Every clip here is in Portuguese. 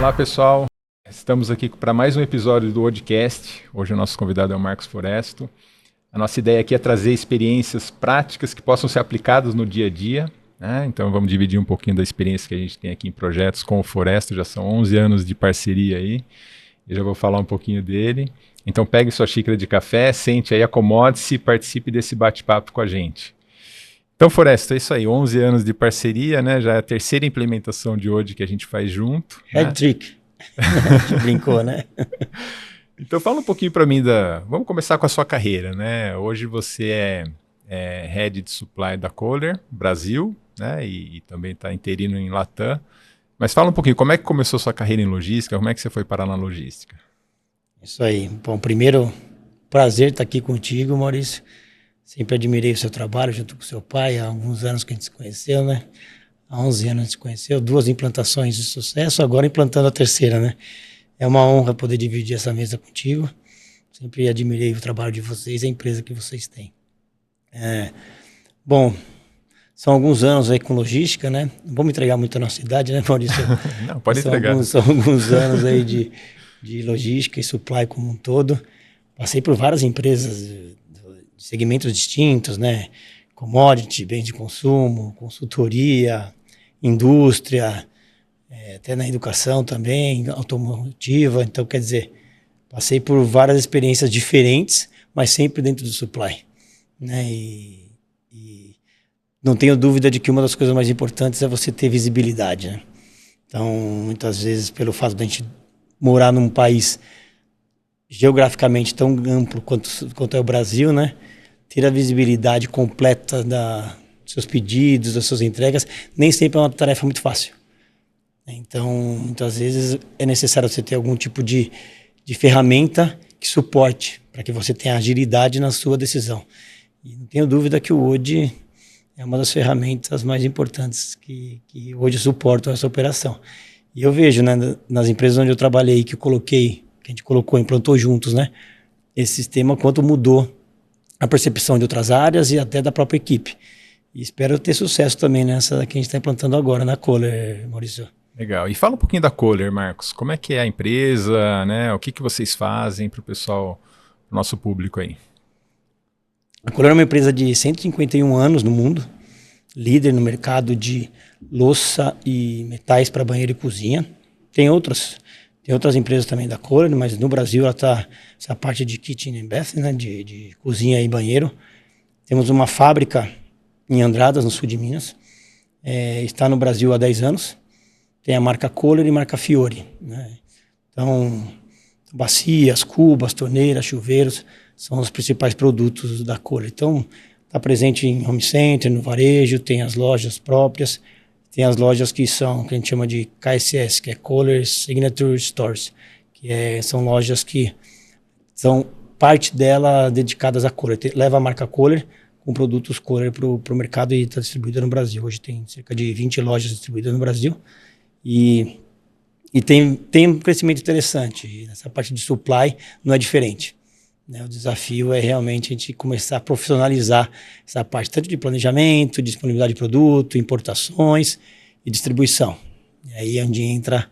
Olá, pessoal. Estamos aqui para mais um episódio do podcast. Hoje o nosso convidado é o Marcos Foresto. A nossa ideia aqui é trazer experiências práticas que possam ser aplicadas no dia a dia, né? Então vamos dividir um pouquinho da experiência que a gente tem aqui em projetos com o Foresto. Já são 11 anos de parceria aí. Eu já vou falar um pouquinho dele. Então pegue sua xícara de café, sente aí, acomode-se e participe desse bate-papo com a gente. Então, Foresto, é isso aí, 11 anos de parceria, né? Já é a terceira implementação de hoje que a gente faz junto. Head trick. Brincou, né? Então, fala um pouquinho para mim Vamos começar com a sua carreira, né? Hoje você é Head de Supply da Kohler, Brasil, né? E também está interino em Latam. Mas fala um pouquinho, como é que começou a sua carreira em logística? Como é que você foi parar na logística? Isso aí. Bom, primeiro, prazer estar aqui contigo, Maurício. Sempre admirei o seu trabalho junto com o seu pai. Há alguns anos que a gente se conheceu, né? Há 11 anos a gente se conheceu. 2 implantações de sucesso, agora implantando a terceira, né? É uma honra poder dividir essa mesa contigo. Sempre admirei o trabalho de vocês e a empresa que vocês têm. Bom, são alguns anos aí com logística, né? Não vou me entregar muito a nossa idade, né, Maurício? Não, pode entregar. São alguns anos aí de logística e supply como um todo. Passei por várias empresas de segmentos distintos, né? Commodity, bens de consumo, consultoria, indústria, até na educação também, automotiva. Então, quer dizer, passei por várias experiências diferentes, mas sempre dentro do supply, né? E não tenho dúvida de que uma das coisas mais importantes é você ter visibilidade, né? Então, muitas vezes, pelo fato de a gente morar num país geograficamente tão amplo quanto é o Brasil, né? Ter a visibilidade completa dos seus pedidos, das suas entregas, nem sempre é uma tarefa muito fácil. Então, muitas vezes é necessário você ter algum tipo de ferramenta que suporte, para que você tenha agilidade na sua decisão. E não tenho dúvida que o ODI é uma das ferramentas mais importantes que hoje suportam essa operação. E eu vejo, né, nas empresas onde eu trabalhei, que a gente colocou, implantou juntos, né, esse sistema, quanto mudou a percepção de outras áreas e até da própria equipe. E espero ter sucesso também nessa que a gente está implantando agora na Kohler, Maurício. Legal. E fala um pouquinho da Kohler, Marcos. Como é que é a empresa, né? O que vocês fazem para o pessoal, pro nosso público aí? A Kohler é uma empresa de 151 anos no mundo, líder no mercado de louça e metais para banheiro e cozinha. Tem outras empresas também da Kohler, mas no Brasil ela está essa parte de kitchen and bath, né, de cozinha e banheiro. Temos uma fábrica em Andradas, no sul de Minas. Está no Brasil há 10 anos. Tem a marca Kohler e marca Fiore, né? Então, bacias, cubas, torneiras, chuveiros são os principais produtos da Kohler. Então, está presente em home center, no varejo, tem as lojas próprias. Tem as lojas que a gente chama de KSS, que é Kohler Signature Stores, que são lojas que são parte dela dedicadas à Kohler. Leva a marca Kohler com produtos Kohler para o mercado e está distribuída no Brasil. Hoje tem cerca de 20 lojas distribuídas no Brasil e tem um crescimento interessante. E nessa parte de supply não é diferente, né? O desafio é realmente a gente começar a profissionalizar essa parte, tanto de planejamento, disponibilidade de produto, importações e distribuição. E aí é onde entra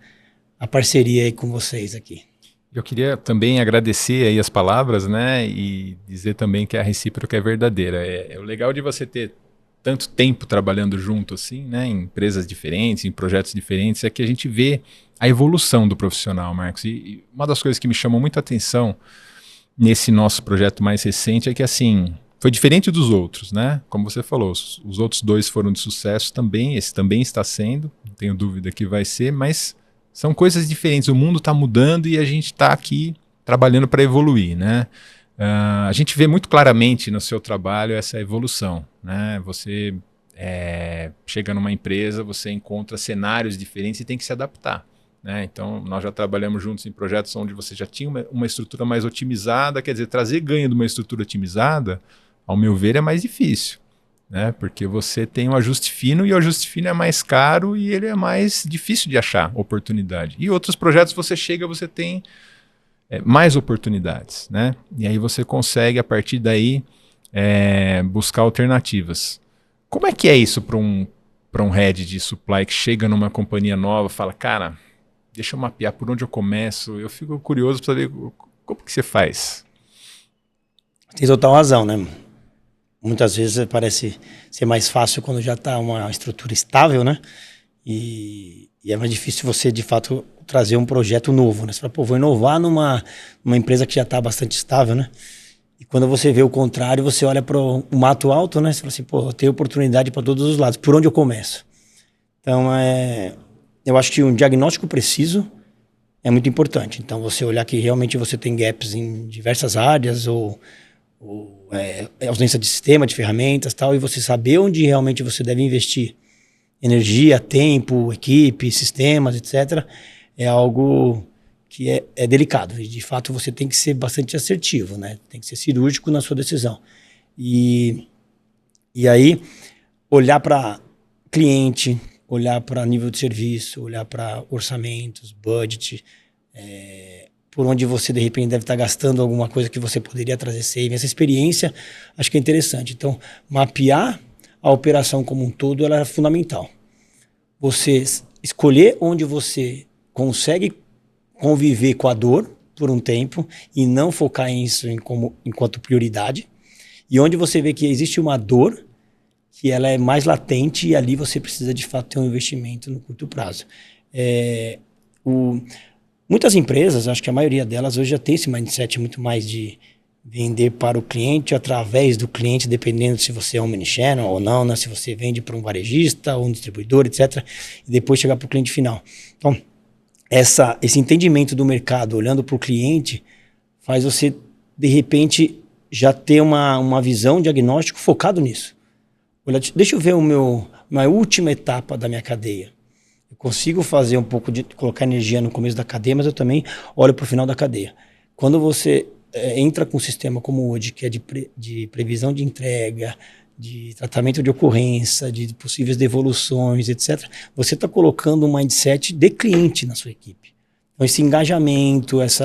a parceria aí com vocês aqui. Eu queria também agradecer aí as palavras, né, e dizer também que a recíproca é verdadeira. O legal de você ter tanto tempo trabalhando junto assim, né, em empresas diferentes, em projetos diferentes, é que a gente vê a evolução do profissional, Marcos. E uma das coisas que me chamou muito a atenção nesse nosso projeto mais recente é que, assim, foi diferente dos outros, né? Como você falou, os outros 2 foram de sucesso também, esse também está sendo, não tenho dúvida que vai ser, mas são coisas diferentes. O mundo está mudando e a gente está aqui trabalhando para evoluir, né? A gente vê muito claramente no seu trabalho essa evolução, né? Você chega numa empresa, você encontra cenários diferentes e tem que se adaptar, né? Então, nós já trabalhamos juntos em projetos onde você já tinha uma estrutura mais otimizada. Quer dizer, trazer ganho de uma estrutura otimizada, ao meu ver, é mais difícil, né? Porque você tem um ajuste fino e o ajuste fino é mais caro e ele é mais difícil de achar oportunidade. E outros projetos você chega, você tem mais oportunidades, né? E aí você consegue, a partir daí, buscar alternativas. Como é que é isso para um head de supply que chega numa companhia nova e fala, cara, deixa eu mapear por onde eu começo. Eu fico curioso para saber como que você faz. Tem total razão, né? Muitas vezes parece ser mais fácil quando já está uma estrutura estável, né? E é mais difícil você, de fato, trazer um projeto novo, né? Você fala, pô, vou inovar numa empresa que já está bastante estável, né? E quando você vê o contrário, você olha para o mato alto, né? Você fala assim, pô, eu tenho oportunidade para todos os lados. Por onde eu começo? Então, eu acho que um diagnóstico preciso é muito importante. Então, você olhar que realmente você tem gaps em diversas áreas ou ausência de sistema, de ferramentas, tal, e você saber onde realmente você deve investir energia, tempo, equipe, sistemas, etc., é algo que é delicado. E, de fato, você tem que ser bastante assertivo, né? Tem que ser cirúrgico na sua decisão. E aí, olhar para cliente, olhar para nível de serviço, olhar para orçamentos, budget, por onde você, de repente, deve estar gastando alguma coisa que você poderia trazer saving. Essa experiência, acho que é interessante. Então, mapear a operação como um todo, ela é fundamental. Você escolher onde você consegue conviver com a dor por um tempo e não focar isso enquanto prioridade. E onde você vê que existe uma dor que ela é mais latente e ali você precisa, de fato, ter um investimento no curto prazo. Muitas empresas, acho que a maioria delas hoje já tem esse mindset muito mais de vender para o cliente através do cliente, dependendo se você é um omnichannel ou não, né? Se você vende para um varejista ou um distribuidor, etc. E depois chegar para o cliente final. Então, esse entendimento do mercado, olhando para o cliente, faz você, de repente, já ter uma visão, um diagnóstico focado nisso. Olha, deixa eu ver minha última etapa da minha cadeia. Eu consigo fazer um pouco de colocar energia no começo da cadeia, mas eu também olho para o final da cadeia. Quando você entra com um sistema como hoje, que é de previsão de entrega, de tratamento de ocorrência, de possíveis devoluções, etc., você está colocando um mindset de cliente na sua equipe. Então, esse engajamento, esse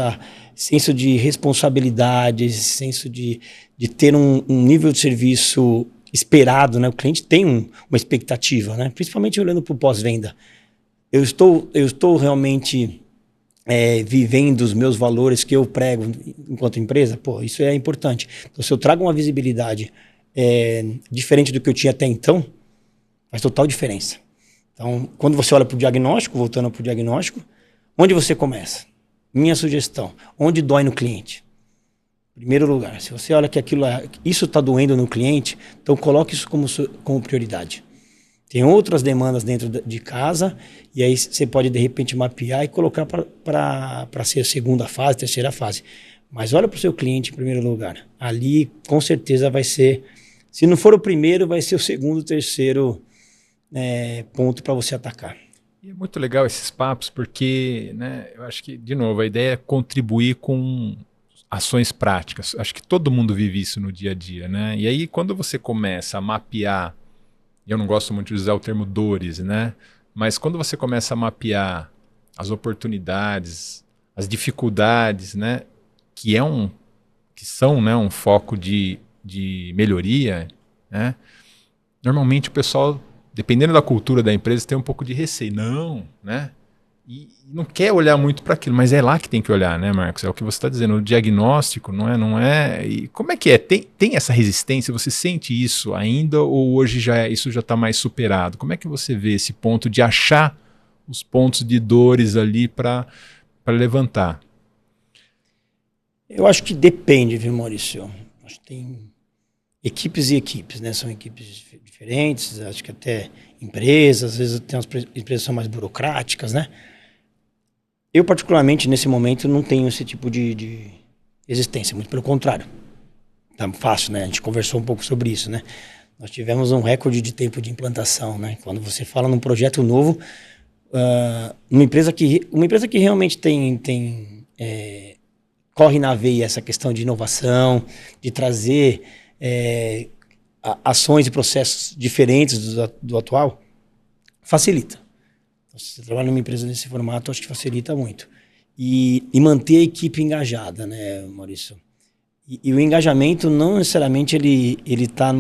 senso de responsabilidade, esse senso de ter um nível de serviço esperado, né? O cliente tem uma expectativa, né? Principalmente olhando para o pós-venda. Eu estou realmente vivendo os meus valores que eu prego enquanto empresa? Pô, isso é importante. Então, se eu trago uma visibilidade diferente do que eu tinha até então, faz total diferença. Então, quando você olha para o diagnóstico, voltando para o diagnóstico, onde você começa? Minha sugestão, onde dói no cliente? Primeiro lugar, se você olha que isso está doendo no cliente, então coloque isso como prioridade. Tem outras demandas dentro de casa e aí você pode, de repente, mapear e colocar para ser a segunda fase, terceira fase. Mas olha para o seu cliente em primeiro lugar. Ali, com certeza, vai ser, se não for o primeiro, vai ser o segundo, terceiro ponto para você atacar. E é muito legal esses papos porque, né, eu acho que, de novo, a ideia é contribuir com ações práticas. Acho que todo mundo vive isso no dia a dia, né? E aí, quando você começa a mapear, eu não gosto muito de usar o termo dores, né? Mas quando você começa a mapear as oportunidades, as dificuldades, né? Que são, né, um foco de melhoria, né? Normalmente o pessoal, dependendo da cultura da empresa, tem um pouco de receio. Não, né? E não quer olhar muito para aquilo, mas é lá que tem que olhar, né, Marcos? É o que você está dizendo, o diagnóstico, não é? E como é que é? Tem essa resistência? Você sente isso ainda ou hoje isso já está mais superado? Como é que você vê esse ponto de achar os pontos de dores ali para levantar? Eu acho que depende, viu, Maurício? Acho que tem equipes e equipes, né? São equipes diferentes, acho que até empresas, às vezes tem umas empresas que são mais burocráticas, né? Eu, particularmente, nesse momento, não tenho esse tipo de resistência, muito pelo contrário. Tá fácil, né? A gente conversou um pouco sobre isso, né? Nós tivemos um recorde de tempo de implantação, né? Quando você fala num projeto novo, uma empresa que realmente corre na veia essa questão de inovação, de trazer ações e processos diferentes do atual, facilita. Se você trabalha numa empresa nesse formato, acho que facilita muito. E manter a equipe engajada, né, Maurício? E o engajamento não necessariamente ele está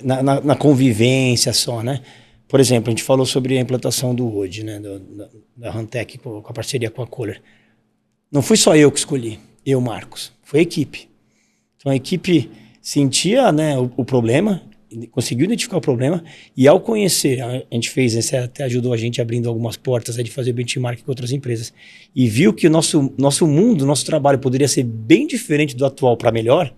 na convivência só, né? Por exemplo, a gente falou sobre a implantação do Wood, né, da Hantec, com a parceria com a Kohler. Não fui só eu que escolhi, Marcos, foi a equipe. Então a equipe sentia, né, o problema, conseguiu identificar o problema, e ao conhecer, a gente fez, esse até ajudou a gente abrindo algumas portas de fazer benchmark com outras empresas, e viu que o nosso mundo, nosso trabalho poderia ser bem diferente do atual para melhor.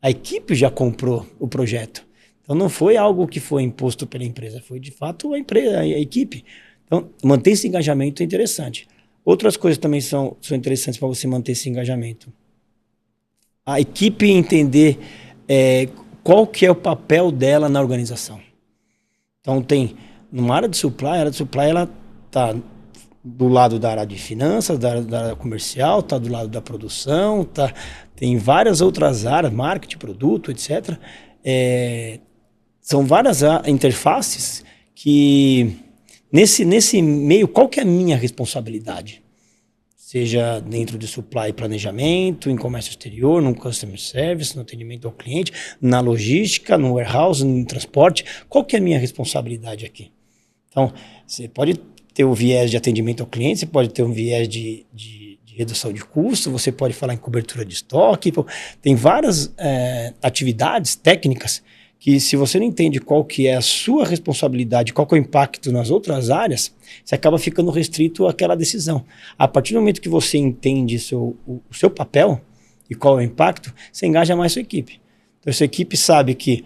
A equipe já comprou o projeto. Então não foi algo que foi imposto pela empresa, foi de fato a equipe. Então manter esse engajamento é interessante. Outras coisas também são interessantes para você manter esse engajamento. A equipe entender qual que é o papel dela na organização. Então tem, numa área de supply, ela está do lado da área de finanças, da área comercial, está do lado da produção, tem várias outras áreas, marketing, produto, etc. São várias interfaces que, nesse meio, qual que é a minha responsabilidade? Seja dentro de supply e planejamento, em comércio exterior, no customer service, no atendimento ao cliente, na logística, no warehouse, no transporte. Qual que é a minha responsabilidade aqui? Então, você pode ter o viés de atendimento ao cliente, você pode ter um viés de redução de custo, você pode falar em cobertura de estoque. Tem várias atividades técnicas que, se você não entende qual que é a sua responsabilidade, qual que é o impacto nas outras áreas, você acaba ficando restrito àquela decisão. A partir do momento que você entende o seu papel e qual é o impacto, você engaja mais sua equipe. Então, sua equipe sabe que,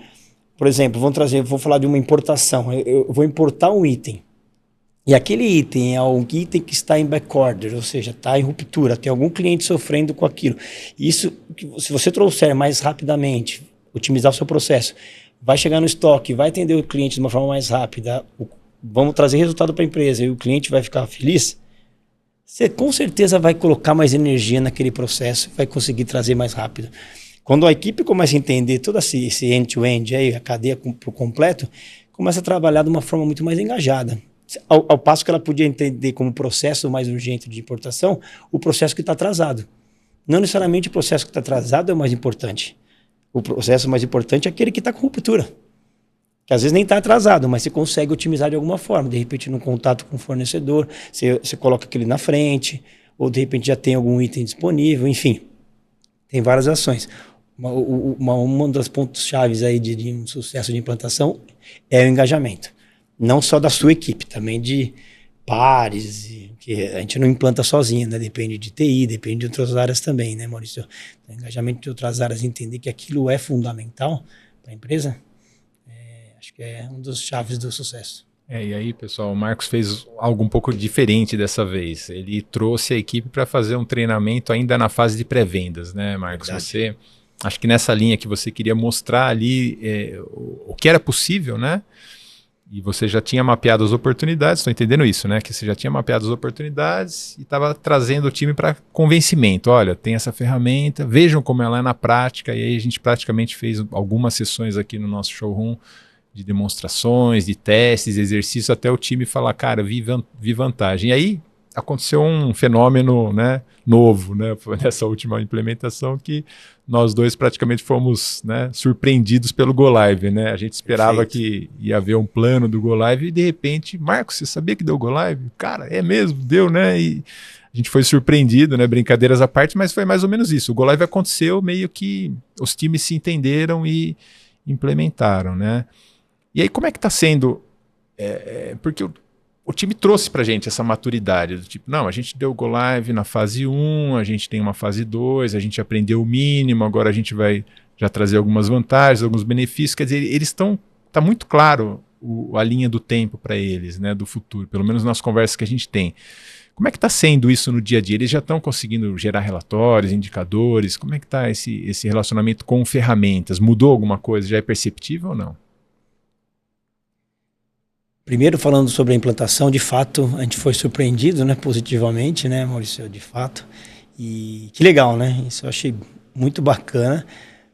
por exemplo, vou falar de uma importação. Eu vou importar um item. E aquele item é um item que está em backorder, ou seja, está em ruptura, tem algum cliente sofrendo com aquilo. Isso, se você trouxer mais rapidamente, otimizar o seu processo, vai chegar no estoque, vai atender o cliente de uma forma mais rápida, vamos trazer resultado para a empresa e o cliente vai ficar feliz, você com certeza vai colocar mais energia naquele processo, vai conseguir trazer mais rápido. Quando a equipe começa a entender todo esse end-to-end, a cadeia por completo, começa a trabalhar de uma forma muito mais engajada. Ao passo que ela podia entender como processo mais urgente de importação, o processo que está atrasado. Não necessariamente o processo que está atrasado é o mais importante. O processo mais importante é aquele que está com ruptura. Que às vezes nem está atrasado, mas você consegue otimizar de alguma forma. De repente, no contato com o fornecedor, você coloca aquele na frente, ou de repente já tem algum item disponível, enfim. Tem várias ações. Uma das pontos-chave aí de um sucesso de implantação é o engajamento. Não só da sua equipe, também de pares, que a gente não implanta sozinho, né? Depende de TI, depende de outras áreas também, né, Maurício? O engajamento de outras áreas, entender que aquilo é fundamental para a empresa, acho que é um dos chaves do sucesso. E aí, pessoal, o Marcos fez algo um pouco diferente dessa vez. Ele trouxe a equipe para fazer um treinamento ainda na fase de pré-vendas, né, Marcos? Verdade. Acho que nessa linha que você queria mostrar ali o que era possível, né? E você já tinha mapeado as oportunidades, estou entendendo isso, né? Que você já tinha mapeado as oportunidades e estava trazendo o time para convencimento. Olha, tem essa ferramenta, vejam como ela é na prática. E aí a gente praticamente fez algumas sessões aqui no nosso showroom de demonstrações, de testes, de exercícios, até o time falar, cara, vi vantagem. E aí aconteceu um fenômeno, né, novo, né, nessa última implementação, que nós dois praticamente fomos, né, surpreendidos pelo Go Live, né? A gente esperava que ia haver um plano do Go Live e de repente, Marcos, você sabia que deu Go Live? Cara, é mesmo, deu, né? E a gente foi surpreendido, né? Brincadeiras à parte, mas foi mais ou menos isso. O Go Live aconteceu, meio que os times se entenderam e implementaram, né? E aí como é que está sendo? Porque o time trouxe para a gente essa maturidade, do tipo, não, a gente deu Go Live na fase 1, a gente tem uma fase 2, a gente aprendeu o mínimo, agora a gente vai já trazer algumas vantagens, alguns benefícios, quer dizer, eles tá muito claro a linha do tempo para eles, né, do futuro, pelo menos nas conversas que a gente tem. Como é que está sendo isso no dia a dia? Eles já estão conseguindo gerar relatórios, indicadores? Como é que está esse relacionamento com ferramentas? Mudou alguma coisa? Já é perceptível ou não? Primeiro, falando sobre a implantação, de fato, a gente foi surpreendido, né, positivamente, né, Maurício, de fato. E que legal, né? Isso eu achei muito bacana.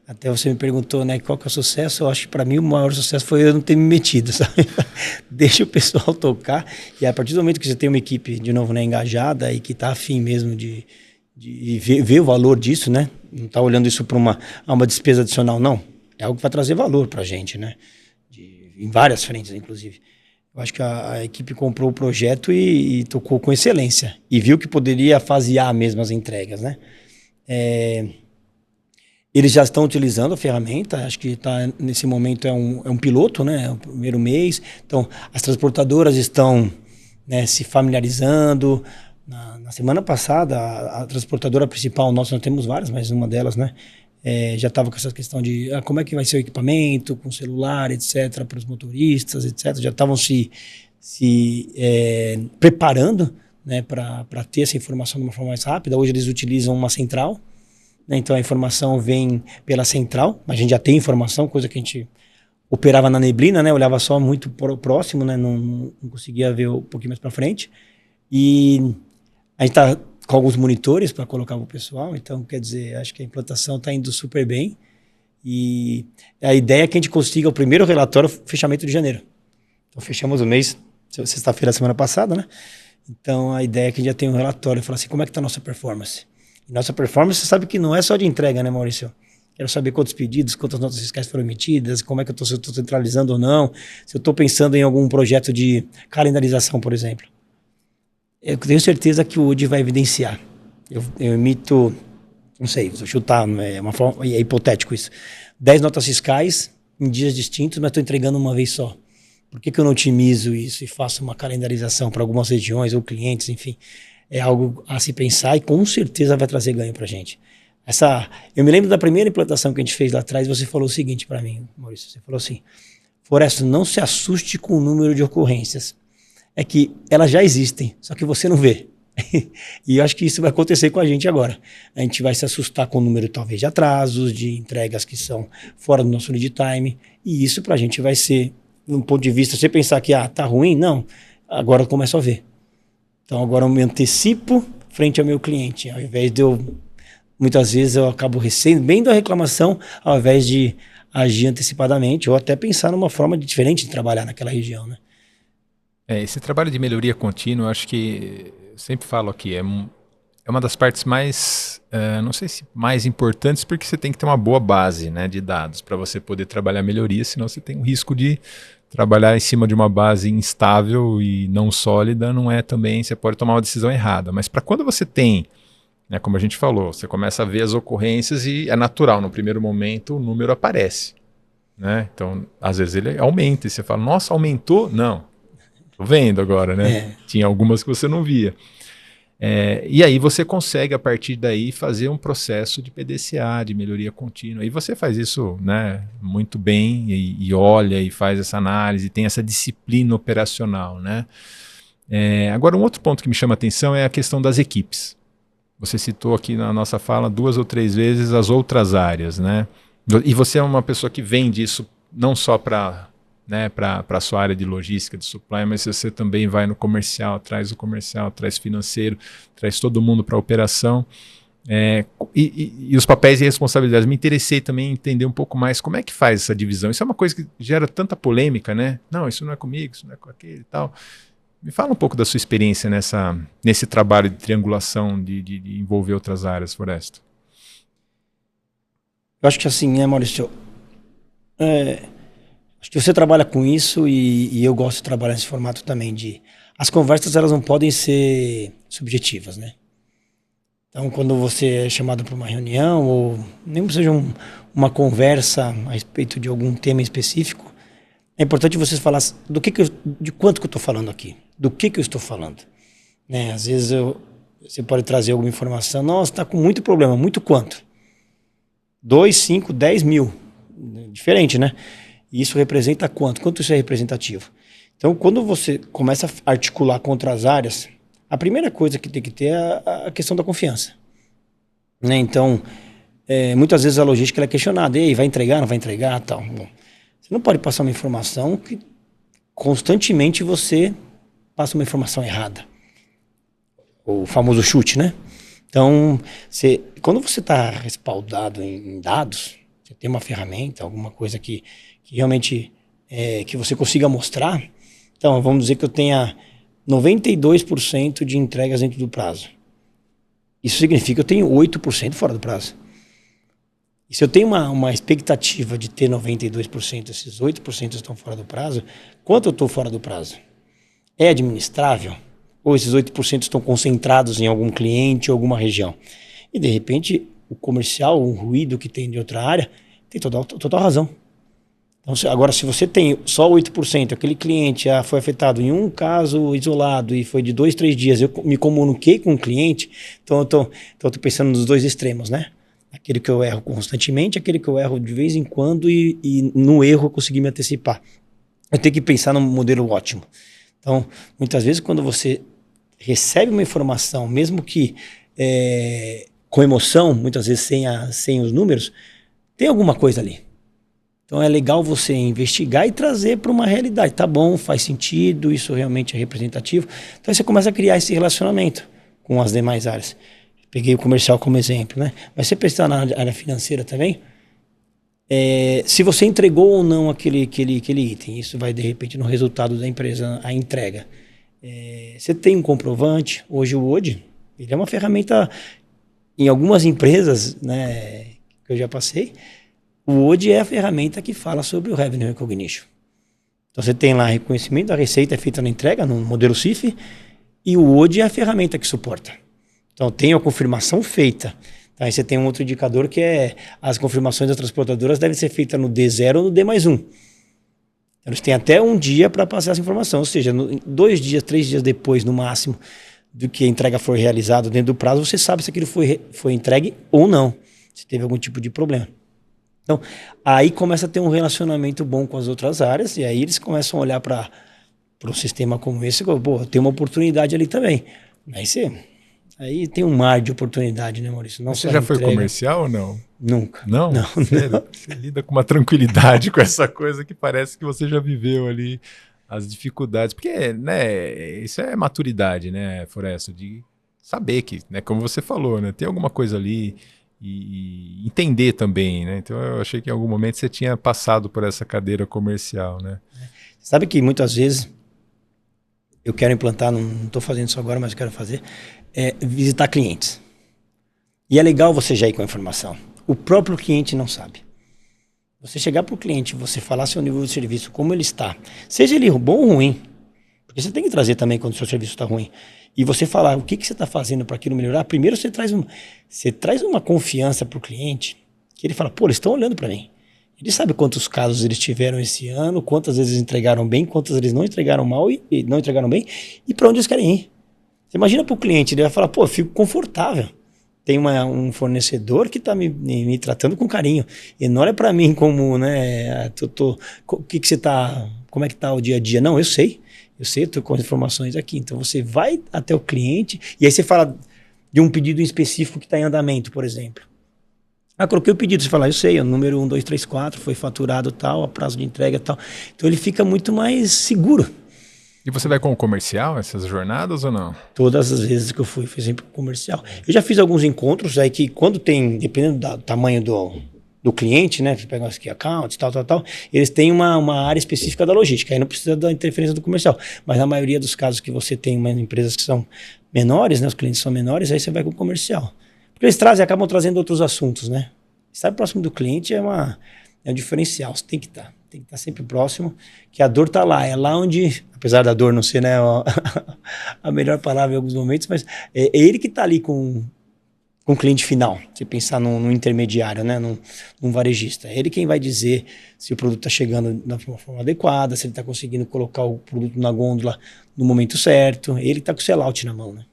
Até você me perguntou, né, qual que é o sucesso. Eu acho que para mim o maior sucesso foi eu não ter me metido, sabe? Deixa o pessoal tocar. E a partir do momento que você tem uma equipe, de novo, né, engajada e que está afim mesmo de ver o valor disso, né? Não está olhando isso para uma despesa adicional, não. É algo que vai trazer valor para a gente, né? Em várias frentes, inclusive. Eu acho que a equipe comprou o projeto e tocou com excelência. E viu que poderia fasear mesmo as entregas, né? Eles já estão utilizando a ferramenta, acho que nesse momento é um piloto, né? É o primeiro mês. Então, as transportadoras estão, né, se familiarizando. Na semana passada, a transportadora principal, nós temos várias, mas uma delas, né? Já estava com essa questão de como é que vai ser o equipamento, com celular, etc., para os motoristas, etc. Já estavam se preparando, né, para ter essa informação de uma forma mais rápida. Hoje eles utilizam uma central, né, então a informação vem pela central, a gente já tem informação, coisa que a gente operava na neblina, né, olhava só muito próximo, né, não conseguia ver um pouquinho mais para frente. E a gente está com alguns monitores para colocar para o pessoal, então, quer dizer, acho que a implantação está indo super bem. E a ideia é que a gente consiga o primeiro relatório fechamento de janeiro. Então, fechamos o mês, sexta-feira, semana passada, né? Então, a ideia é que a gente já tem um relatório, falar assim, como é que está a nossa performance? E nossa performance, você sabe que não é só de entrega, né, Maurício? Quero saber quantos pedidos, quantas notas fiscais foram emitidas, como é que se eu estou centralizando ou não, se eu estou pensando em algum projeto de calendarização, por exemplo. Eu tenho certeza que o UD vai evidenciar. Eu emito, não sei, vou chutar, é hipotético isso, 10 notas fiscais em dias distintos, mas estou entregando uma vez só. Por que eu não otimizo isso e faço uma calendarização para algumas regiões ou clientes, enfim? É algo a se pensar e com certeza vai trazer ganho para a gente. Eu me lembro da primeira implantação que a gente fez lá atrás, você falou o seguinte para mim, Maurício, você falou assim, Forresto, não se assuste com o número de ocorrências. É que elas já existem, só que você não vê. E eu acho que isso vai acontecer com a gente agora. A gente vai se assustar com o número talvez de atrasos, de entregas que são fora do nosso lead time, e isso para a gente vai ser, num ponto de vista, você pensar que tá ruim, não, agora eu começo a ver. Então agora eu me antecipo frente ao meu cliente, ao invés de muitas vezes eu acabo recebendo a reclamação, ao invés de agir antecipadamente, ou até pensar numa forma diferente de trabalhar naquela região, né? Esse trabalho de melhoria contínua, eu acho que, eu sempre falo aqui, é uma das partes mais, não sei se mais importantes, porque você tem que ter uma boa base, né, de dados para você poder trabalhar melhoria, senão você tem o risco de trabalhar em cima de uma base instável e não sólida, não é também, você pode tomar uma decisão errada. Mas para quando você tem, né, como a gente falou, você começa a ver as ocorrências e é natural, no primeiro momento o número aparece, né? Então, às vezes ele aumenta e você fala, nossa, aumentou? Não. Tô vendo agora, né? Tinha algumas que você não via. E aí você consegue, a partir daí, fazer um processo de PDCA, de melhoria contínua. E você faz isso, né, muito bem, e olha, e faz essa análise, tem essa disciplina operacional, né? Agora, um outro ponto que me chama a atenção é a questão das equipes. Você citou aqui na nossa fala 2 ou 3 vezes as outras áreas, né? E você é uma pessoa que vende isso não só para, né, para a sua área de logística, de supply, mas você também vai no comercial, traz o comercial, traz financeiro, traz todo mundo para a operação. E os papéis e responsabilidades. Me interessei também em entender um pouco mais como é que faz essa divisão. Isso é uma coisa que gera tanta polêmica, né? Não, isso não é comigo, isso não é com aquele e tal. Me fala um pouco da sua experiência nesse trabalho de triangulação, de envolver outras áreas, Forresto. Eu acho que assim, né, Maurício? Acho que você trabalha com isso e eu gosto de trabalhar nesse formato também as conversas, elas não podem ser subjetivas, né? Então, quando você é chamado para uma reunião ou nem que seja uma conversa a respeito de algum tema específico, é importante vocês falar de quanto que eu estou falando aqui, do que eu estou falando, né? Às vezes você pode trazer alguma informação, nossa, está com muito problema, muito quanto? 2, 5, 10 mil, diferente, né? E isso representa quanto? Quanto isso é representativo? Então, quando você começa a articular com outras áreas, a primeira coisa que tem que ter é a questão da confiança, né? Então, muitas vezes a logística ela é questionada. Ei, vai entregar, não vai entregar, tal. Bom, você não pode passar uma informação que constantemente você passa uma informação errada. O famoso chute, né? Então, quando você está respaldado em dados, você tem uma ferramenta, alguma coisa que realmente que você consiga mostrar. Então, vamos dizer que eu tenha 92% de entregas dentro do prazo. Isso significa que eu tenho 8% fora do prazo. E se eu tenho uma expectativa de ter 92%, esses 8% estão fora do prazo, quanto eu estou fora do prazo? É administrável? Ou esses 8% estão concentrados em algum cliente ou alguma região? E, de repente, o comercial, o ruído que tem de outra área, tem total razão. Então, agora, se você tem só 8%, aquele cliente foi afetado em um caso isolado e foi de 2, 3 dias, eu me comuniquei com o cliente, então eu tô pensando nos dois extremos, né? Aquele que eu erro constantemente, aquele que eu erro de vez em quando e no erro eu consegui me antecipar. Eu tenho que pensar num modelo ótimo. Então, muitas vezes, quando você recebe uma informação, mesmo que com emoção, muitas vezes sem os números, tem alguma coisa ali. Então é legal você investigar e trazer para uma realidade. Tá bom, faz sentido, isso realmente é representativo. Então você começa a criar esse relacionamento com as demais áreas. Peguei o comercial como exemplo, né? Mas você pensar na área financeira também, se você entregou ou não aquele item, isso vai de repente no resultado da empresa, a entrega. Você tem um comprovante. Hoje o Word, ele é uma ferramenta, em algumas empresas, né, que eu já passei, o Word é a ferramenta que fala sobre o Revenue Recognition. Então você tem lá reconhecimento da receita feita na entrega, no modelo CIF, e o Word é a ferramenta que suporta. Então tem a confirmação feita. Aí você tem um outro indicador que as confirmações das transportadoras devem ser feitas no D0 ou no D+1. Então, eles têm até um dia para passar essa informação, ou seja, 2 dias, 3 dias depois, no máximo, do que a entrega for realizada dentro do prazo, você sabe se aquilo foi entregue ou não, se teve algum tipo de problema. Então, aí começa a ter um relacionamento bom com as outras áreas, e aí eles começam a olhar para um sistema como esse e falam, pô, tem uma oportunidade ali também. Aí tem um mar de oportunidade, né, Maurício? Não você já foi comercial ou não? Nunca. Não? Sério? Não. Você lida com uma tranquilidade com essa coisa que parece que você já viveu ali as dificuldades. Porque, né, isso é maturidade, né, Foresta, de saber que, né, como você falou, né, tem alguma coisa ali e entender também, né? Então eu achei que em algum momento você tinha passado por essa cadeira comercial, né? Sabe que muitas vezes eu quero implantar, não estou fazendo isso agora, mas eu quero fazer, visitar clientes. E é legal você já ir com a informação. O próprio cliente não sabe. Você chegar para o cliente, você falar seu nível de serviço, como ele está, seja ele bom ou ruim, porque você tem que trazer também quando o seu serviço está ruim, e você falar o que você está fazendo para aquilo melhorar, primeiro você traz uma confiança para o cliente, que ele fala, pô, eles estão olhando para mim. Ele sabe quantos casos eles tiveram esse ano, quantas vezes entregaram bem, quantas eles não entregaram mal e não entregaram bem, e para onde eles querem ir. Você imagina para o cliente, ele vai falar, pô, eu fico confortável. Tem um fornecedor que está me tratando com carinho. E não olha para mim como, né, como é que está o dia a dia? Não, eu sei, eu estou com as informações aqui. Então você vai até o cliente e aí você fala de um pedido específico que está em andamento, por exemplo. Coloquei o pedido, você fala, eu sei, o número 1, 2, 3, 4 foi faturado tal, a prazo de entrega tal. Então ele fica muito mais seguro. E você vai com o comercial essas jornadas ou não? Todas as vezes que eu fui sempre com comercial. Eu já fiz alguns encontros aí que quando tem, dependendo do tamanho do cliente, né, que pegam os key accounts, tal, eles têm uma área específica da logística, aí não precisa da interferência do comercial. Mas na maioria dos casos que você tem empresas que são menores, né, os clientes são menores, aí você vai com o comercial. Porque eles acabam trazendo outros assuntos, né? Estar próximo do cliente é um diferencial, você tem que estar sempre próximo, que a dor está lá, é lá onde, apesar da dor não ser, né, a melhor palavra em alguns momentos, mas é ele que está ali com o cliente final, se pensar num intermediário, né, num varejista, é ele quem vai dizer se o produto está chegando de uma forma adequada, se ele está conseguindo colocar o produto na gôndola no momento certo, ele está com o sellout na mão, né.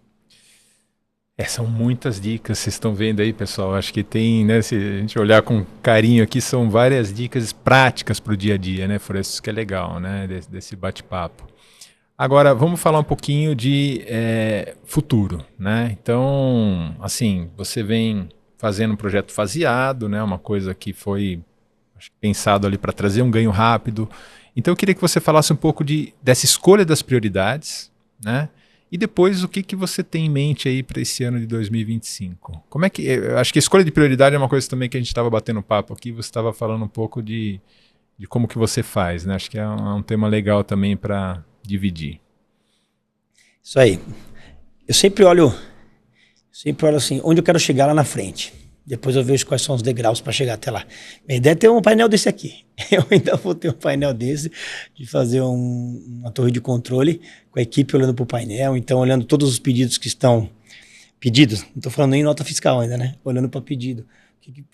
São muitas dicas, vocês estão vendo aí, pessoal. Acho que tem, né? Se a gente olhar com carinho aqui, são várias dicas práticas para o dia a dia, né? Por isso que é legal, né? Desse bate-papo. Agora, vamos falar um pouquinho de futuro, né? Então, assim, você vem fazendo um projeto faseado, né? Uma coisa que foi pensado ali para trazer um ganho rápido. Então, eu queria que você falasse um pouco dessa escolha das prioridades, né? E depois, o que você tem em mente aí para esse ano de 2025? Como é que... Eu acho que a escolha de prioridade é uma coisa também que a gente estava batendo papo aqui, você estava falando um pouco de como que você faz, né? Acho que é um tema legal também para dividir. Isso aí. Eu sempre olho assim, onde eu quero chegar lá na frente. Depois eu vejo quais são os degraus para chegar até lá. Minha ideia é ter um painel desse aqui. Eu ainda vou ter um painel desse, de fazer uma torre de controle com a equipe olhando para o painel, então olhando todos os pedidos que estão pedidos. Não estou falando nem nota fiscal ainda, né? Olhando para pedido.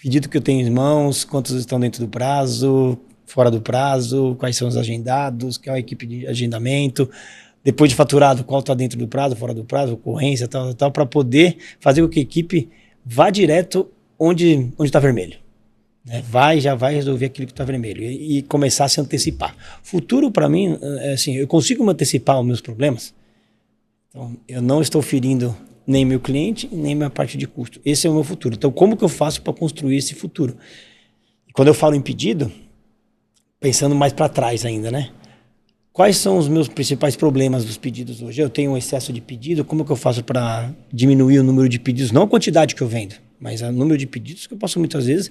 Pedido que eu tenho em mãos, quantos estão dentro do prazo, fora do prazo, quais são os agendados, qual é a equipe de agendamento. Depois de faturado, qual está dentro do prazo, fora do prazo, ocorrência, tal, para poder fazer com que a equipe vá direto onde está vermelho. Né? Já vai resolver aquilo que está vermelho e começar a se antecipar. Futuro, para mim, é assim, eu consigo me antecipar os meus problemas. Então, eu não estou ferindo nem meu cliente, nem minha parte de custo. Esse é o meu futuro. Então, como que eu faço para construir esse futuro? E quando eu falo em pedido, pensando mais para trás ainda, né? Quais são os meus principais problemas dos pedidos hoje? Eu tenho um excesso de pedido, como que eu faço para diminuir o número de pedidos? Não a quantidade que eu vendo, mas o número de pedidos, que eu posso muitas vezes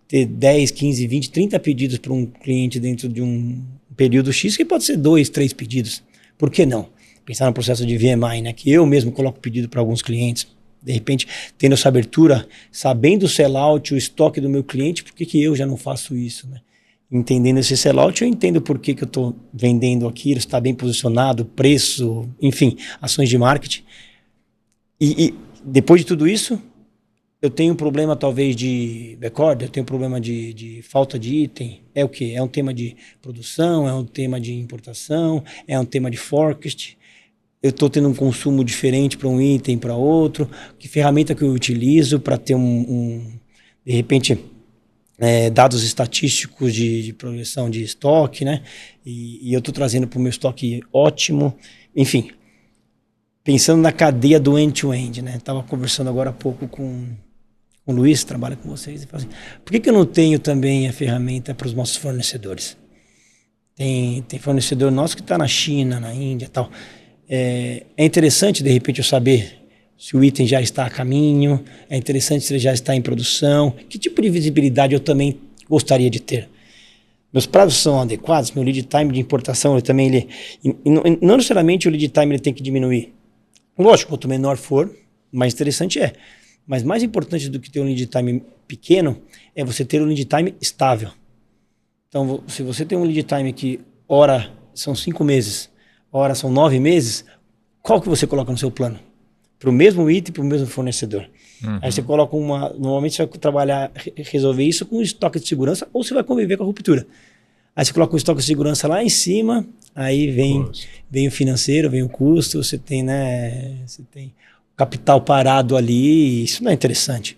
ter 10, 15, 20, 30 pedidos para um cliente dentro de um período X, que pode ser 2, 3 pedidos. Por que não? Pensar no processo de VMI, né? Que eu mesmo coloco pedido para alguns clientes. De repente, tendo essa abertura, sabendo o sellout, o estoque do meu cliente, por que eu já não faço isso, né? Entendendo esse sellout, eu entendo por que eu estou vendendo aquilo, está bem posicionado, preço, enfim, ações de marketing. E depois de tudo isso, eu tenho um problema talvez de backorder, eu tenho um problema de falta de item. É o quê? É um tema de produção, é um tema de importação, é um tema de forecast. Eu estou tendo um consumo diferente para um item, para outro. Que ferramenta que eu utilizo para ter de repente... dados estatísticos de progressão de estoque, né? E eu estou trazendo para o meu estoque ótimo. Enfim, pensando na cadeia do end-to-end, né? Estava conversando agora há pouco com o Luiz, que trabalha com vocês, e falei assim, por que eu não tenho também a ferramenta para os nossos fornecedores? Tem fornecedor nosso que está na China, na Índia e tal. É interessante, de repente, eu saber se o item já está a caminho, é interessante se ele já está em produção, que tipo de visibilidade eu também gostaria de ter. Meus prazos são adequados, meu lead time de importação não necessariamente o lead time ele tem que diminuir. Lógico, quanto menor for, mais interessante é. Mas mais importante do que ter um lead time pequeno é você ter um lead time estável. Então, se você tem um lead time que ora são 5 meses, ora são 9 meses, qual que você coloca no seu plano? Para o mesmo item, para o mesmo fornecedor. Uhum. Aí você coloca normalmente você vai trabalhar, resolver isso com estoque de segurança ou você vai conviver com a ruptura. Aí você coloca um estoque de segurança lá em cima, aí vem o financeiro, vem o custo, você tem capital parado ali, isso não é interessante.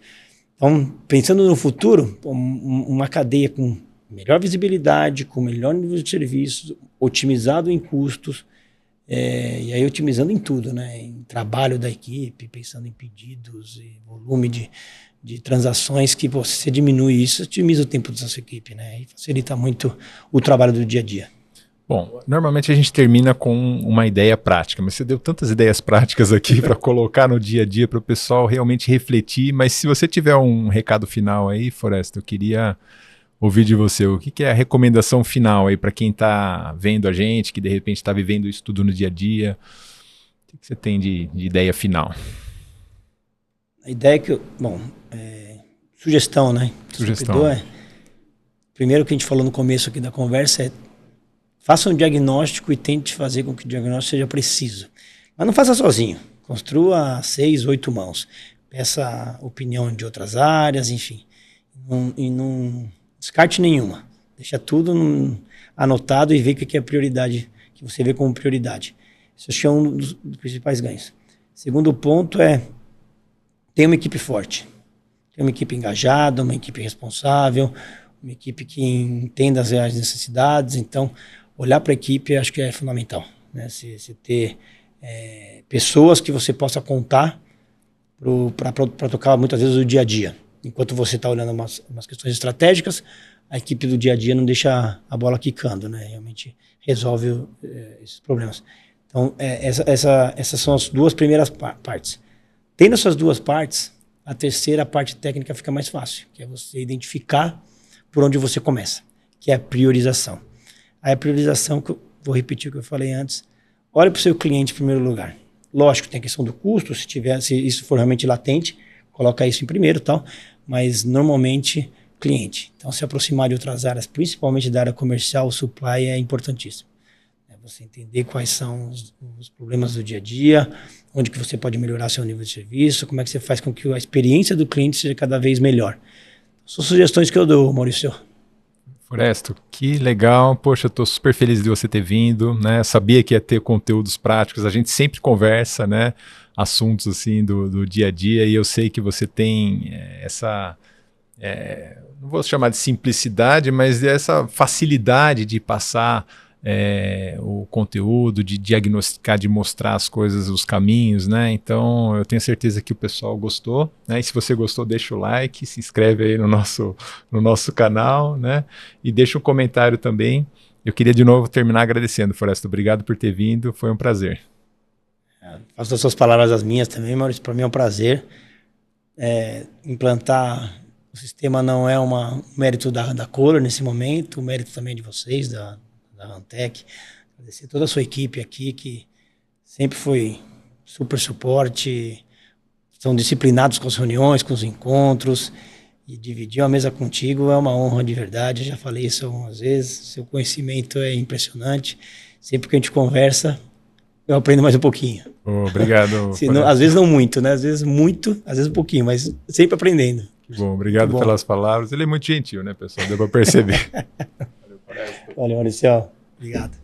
Então, pensando no futuro, uma cadeia com melhor visibilidade, com melhor nível de serviço, otimizado em custos, e aí otimizando em tudo, né? Em trabalho da equipe, pensando em pedidos e volume de transações, que você diminui isso, otimiza o tempo da sua equipe, né? E facilita muito o trabalho do dia a dia. Bom, normalmente a gente termina com uma ideia prática, mas você deu tantas ideias práticas aqui para colocar no dia a dia para o pessoal realmente refletir, mas se você tiver um recado final aí, Foresta, eu queria ouvir de você, o que é a recomendação final aí para quem está vendo a gente, que de repente está vivendo isso tudo no dia a dia? O que você tem de ideia final? A ideia que sugestão, né? Sugestão. Primeiro que a gente falou no começo aqui da conversa é faça um diagnóstico e tente fazer com que o diagnóstico seja preciso. Mas não faça sozinho. Construa 6, 8 mãos. Peça a opinião de outras áreas, enfim. E não descarte nenhuma. Deixa tudo anotado e vê o que é a prioridade, que você vê como prioridade. Isso é um dos principais ganhos. Segundo ponto é ter uma equipe forte. Ter uma equipe engajada, uma equipe responsável, uma equipe que entenda as reais necessidades. Então, olhar para a equipe acho que é fundamental. Né? Se ter pessoas que você possa contar para tocar muitas vezes o dia a dia. Enquanto você está olhando umas questões estratégicas, a equipe do dia a dia não deixa a bola quicando, né? Realmente resolve esses problemas. Então, essas são as duas primeiras partes. Tendo essas duas partes, a terceira parte técnica fica mais fácil, que é você identificar por onde você começa, que é a priorização. Aí a priorização, que eu vou repetir o que eu falei antes, olhe para o seu cliente em primeiro lugar. Lógico, tem a questão do custo, se isso for realmente latente, coloca isso em primeiro e tal, mas normalmente cliente. Então, se aproximar de outras áreas, principalmente da área comercial, o supply é importantíssimo. Você entender quais são os problemas do dia a dia, onde que você pode melhorar seu nível de serviço, como é que você faz com que a experiência do cliente seja cada vez melhor. São sugestões que eu dou, Maurício. Foresto, que legal. Poxa, eu estou super feliz de você ter vindo, né? Sabia que ia ter conteúdos práticos, a gente sempre conversa, né? Assuntos assim do dia a dia, e eu sei que você tem essa... não vou chamar de simplicidade, mas essa facilidade de passar o conteúdo, de diagnosticar, de mostrar as coisas, os caminhos, né? Então eu tenho certeza que o pessoal gostou, né? E se você gostou, deixa o like, se inscreve aí no nosso canal, né? E deixa um comentário também. Eu queria de novo terminar agradecendo, Foresto. Obrigado por ter vindo, foi um prazer. Faço das suas palavras as minhas também, Maurício. Para mim é um prazer. Implantar o sistema não é um mérito da Kohler nesse momento, o mérito também de vocês, da Antec. Agradecer toda a sua equipe aqui, que sempre foi super suporte, são disciplinados com as reuniões, com os encontros, e dividir a mesa contigo é uma honra de verdade. Eu já falei isso algumas vezes, seu conhecimento é impressionante. Sempre que a gente conversa, eu aprendo mais um pouquinho. Obrigado. Às vezes não muito, né? Às vezes muito, às vezes um pouquinho, mas sempre aprendendo. Bom, obrigado pelas palavras. Ele é muito gentil, né, pessoal? Deu para perceber. Valeu, Maurício. Obrigado.